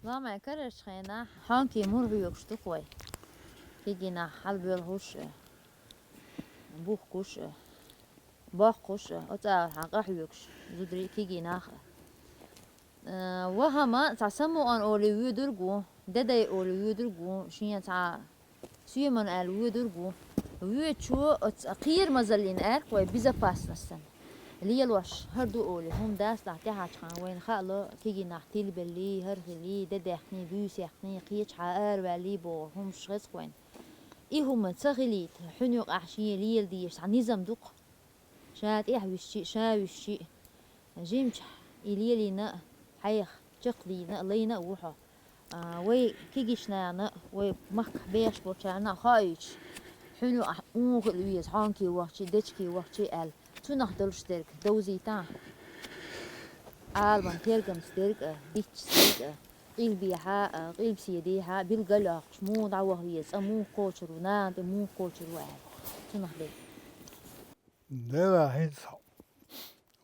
لا ما يكررش خينا حانكي مرغي يكشتكوي كيجينا حلب الهوش بوخ كوش باخ كوش أتا حقح يكش زدري كيجينا وهما تعسمو أن أولي ويدرجو ددا أولي ويدرجو شيء تع سيمن أل ويدرجو ويتشو أقير مزلين أر كوي بيزا باس نسن اللي الوش هردو أولي هم داس تحتي حاجة وين خالو كيجي نحتيل باللي هرهلي ددخني بيوس يخني قيش حار باللي بو هم شخص وين إيه هم تغليت حنيق أحشي ليل ديش عن نظام دوق شاد إيه وشي شا وشي جيمش إليلينا حيخ تقلينا لينا وحا وي كيجيشنا وي مخ بيش بوشانا خايش حنو أونغ لويز هانكي وحشي دتشكي وحشي أل تنخدل سترك دوزي تا آلبان تيرجم سترك بيتش سترك قيل بيها قيل بسيديها بالقلق مو دعوه ويز مو كوتشر وناد مو كوتشر وعال تنخدل ده هيز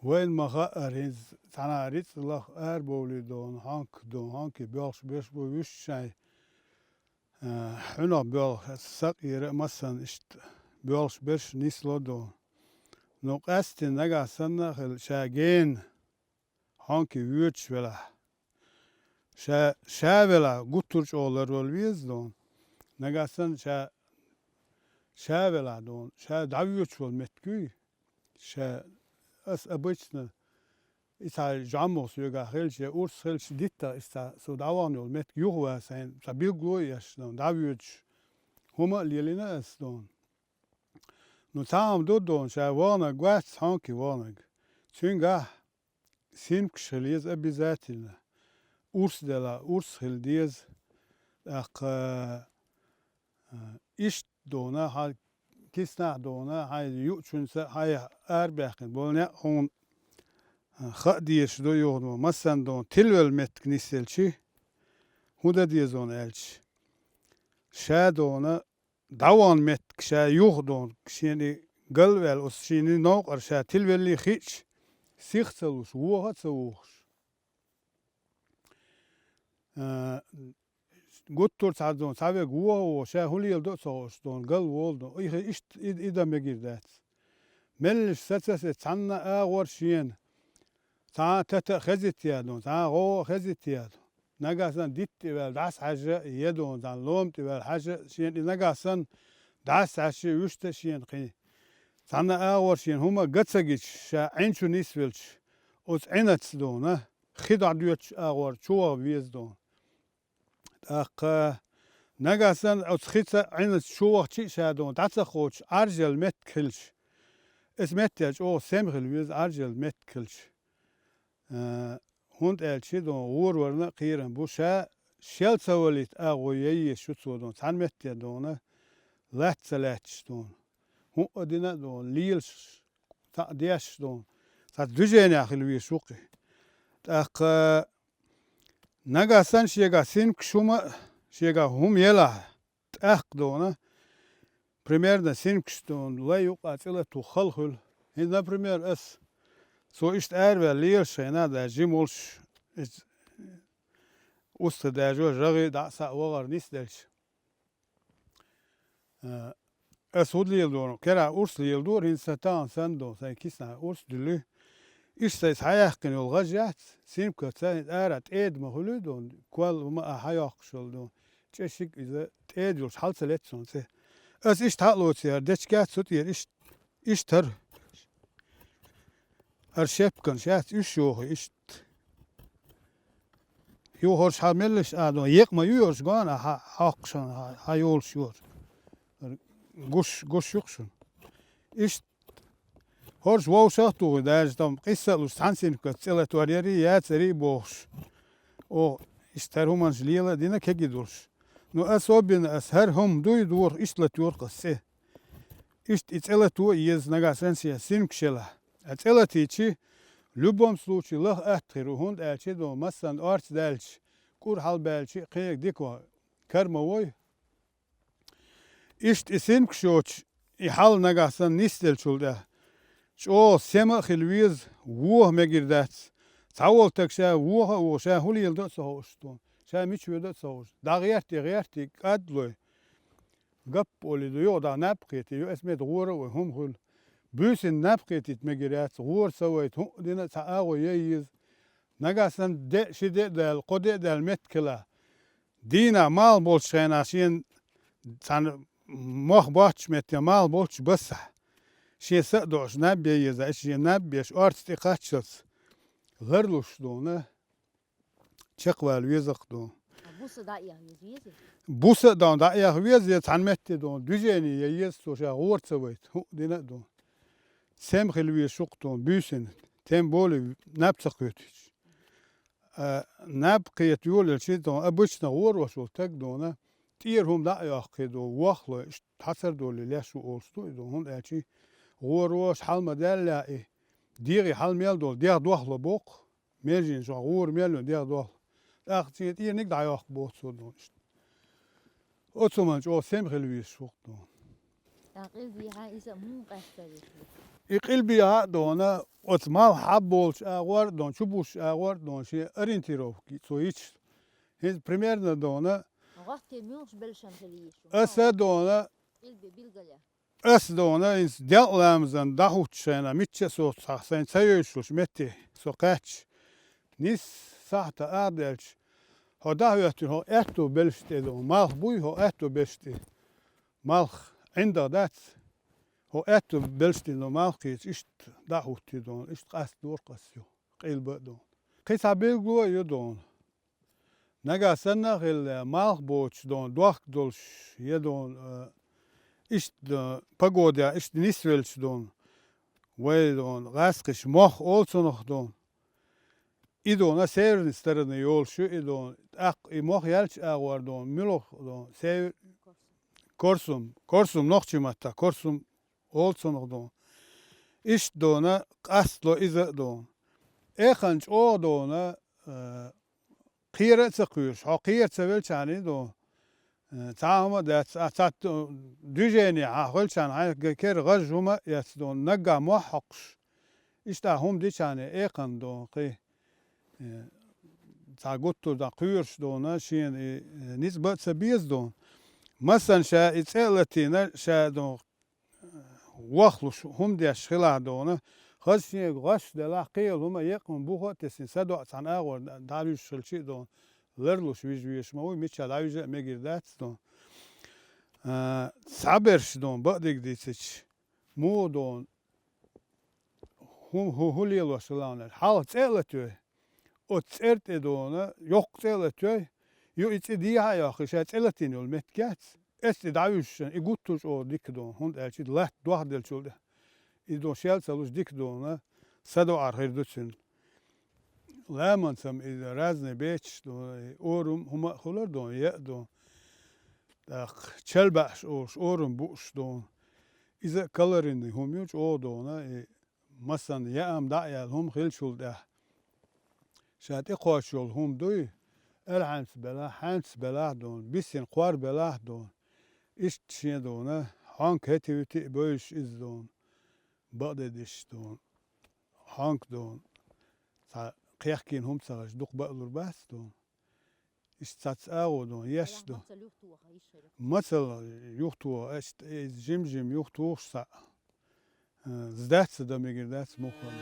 وين ما خير هيز تنا ريت الله بولي دون هانك بيلش بيش بوش شيء حنا بيل سقير مثلا اشت بيلش بيش نيسلو دون نقصت نجا سنة خل شاجين هانك ويتش ولا شا ولا قطرش أولر والويز دون نجا سن شا ولا دون شا دعويتش والمتكوي شا أس أبيتنا إذا جاموس يجا خلش أورس خلش ديتا إذا سوداوان والمت يوهوا سين سبيل جويش دون دعويتش هما اللي لنا أس دون نتام دون شا وانا قوات هانكي وانا سينجا سينك شليز أبي ذاتنا أورس دلا أورس خلديز أق إيش دونا هاي كيسنا دونا هاي يوتشون هاي أربعين بولنا هون خديش دو يوم مثلا دون تلول مت كنيسلشي هودا ديزون ألش شا دونا دوان مت كشا يوه دون كشيني قلبل وشيني نوقر شا تلولي خيش سيختلوش ووها تسووش قطر تعدون سابق ووها شا هولي يلدو تسووش دون قل وول دون إيه إشت إذا مجير دات ملش ستسة تانا أغور شين تا تتا خزت يادون تا غو خزت يادون نجاسن ديت تبال داس حاجة يدون تان لوم تبال حاجة شين نجاسن داس حاجة وشت شين قي تانا أغور شين هما قتسجش شا عينشو نيسفلش أوس عينت دون خدع ديوتش أغور شوا بيز دون أق نجاسن أوس خدع عينت شوا شيء شادون داس خوش أرجل مت كلش اسمت ياج أو سمخل بيز أرجل مت كلش هند elçi don uğurlarına kıyırın bu şel savalit ağoyeyi şu sodon sanmette dona latsalatç don hu adina don lil ta diaş don ta düzene ahilvi şuqi tak nagasan şega sin kşuma şega hum yela tak dona primerda sin kşton la yok atila tu khalkhul hina primer as So ist ve lir şeyna da jimolş usta da jo jagi da sa var nis derş. Es hudli yıldır. Kera urs yıldır insatan sendo say kisna urs dülü. İşte hayakın yol gajat. Simka sen erat ed mahuludun. Kual ma hayak şoldun. Çeşik ize ed yol halselet sonse. Es ist halot yer deçkat sut yer ist ter Erşepkan şahs üç yok işte. Yok hoş hamilliş adon yekma yiyoruz gana hakşan ha yol şuyor. Guş yoksun. İşte hoş vavşattu dercdam qissalus sansin katsela tuariyari ya tseri boş. O ister humans lila dina kegidurs. No asobin as her hum duydur işletiyor qsse. İşte itsela tu yez nagasensiya simkşela. Ацелатичи в любом случае лах ахтиру хунд элчи до масан арч дальч кур хал белчи қиек дико кармавой ишт исин кшоч и хал нагасан нистел чулда чо сема хилвиз вух мегирдац цавол такша вуха уша хули елдо сохостон Şa miç veda soğuş. Dağyerti adloy. Gap olido yo da napqeti yo esmet gora ve hum hul. Büsün napqetit megirat gor sawayt dina saago yeyiz. Nagasan de şide del qode del metkila. Dina mal bolşena şin san moh bahç metya mal bolç basa. Şesa doş nabbeyiz şi nabbeş artsti qaçız. Gırluş dona. Çıkval yüzük don. Busa da ya yüzüyüz. Busa don da ya yüzüyüz tanmetti don. Düzeni yeyiz soşa orta vayt. Dina don. Sem xilvi şuq don büsün. Tem bolu napsaq ötüç. Nabqiyet yol şey don. Обычно орваш ol tek dona. Tierhum da ya qido waxla hasar dolu leşu olstu don. Hon elçi orvaş halma della diri halmel dol. Diğer doxla bok. Merjin şu or melon diğer doxla. Akçiyet yernik da yok bu sorun işte. O zaman o semhel bir şoktu. Taqil biha isa mu qastari. İqil biha dona otmal habbolç ağır don çubuş ağır don şey orientirov ki so hiç примерно dona Waqti miyos belşan heliyiş. asa dona İlbi bilgala. as dona is delamızdan dahut şeyna mitçe so sen sayıyorsun metti so kaç nis sahta adelç ha davetün ha etto belşte don mal buy ha etto belşte mal عند ذات هو أتو بلشتي نو قيت إشت دعوتي دون إشت قاس دور قاسيو قيل بدون قيس عبيل جوا يدون نجا سنة قيل مال بوش دون دوخ دولش يدون إشت بقوديا إشت نسولش دون ويدون غاسقش مخ أولسونخ دون إدونا سيرن سترن يولشو إدون أق مخ يالش أغوار دون ملوخ دون سير Korsum noqchimatta, korsum olsonoq don. İş dona qaslo iza don. Eqanç o dona qiyra çıqıyor. Ha qiyra sevelçani don. Taama da sat düjeni ha qolçan ha ker gajuma yas don naga muhaqqş. İşte hum diçani eqan don qi taguttu da qiyurş dona şin nisbat sabiz don. مثلا شا إتسألتينا شا دون وخلش هم ديش خلا دونا خشي غش دلا قيل هما يقوم بوها تسين سدو عن أغور داريش شلشي دون لرلوش ويش موي ميتشا دايجا ميجردات دون صبرش دون بعدك ديتش مو دون هم هوليلوش لانر حال تسألتوه o tsert دونا yok تسألتوه Yo içi diye ya xişat elatin ol metkat. Esti davuşun igutuş o dikdon hund elçi lat doh del çolda. İdo şel çalış dikdona sado arhirdusun. Lamansam razne beç do orum huma xolar don ya don. Da çelbaş orum buş don. İze kalorini humyoç o dona masan ya am da ya hum xil çolda. Şati qoş yol hum duy. الحمس بلا حمس بلا دون بيسين قوار بلا دون إيش تشين دونا هانك هتي وتي بوش إز دون بقدش دون هانك دون قيحكين هم سغش دوق بقلور بس دون إيش تاتساو دون يش دون مثل يوختو إيش جيم يوختو سا زدات سدا ميجردات مخون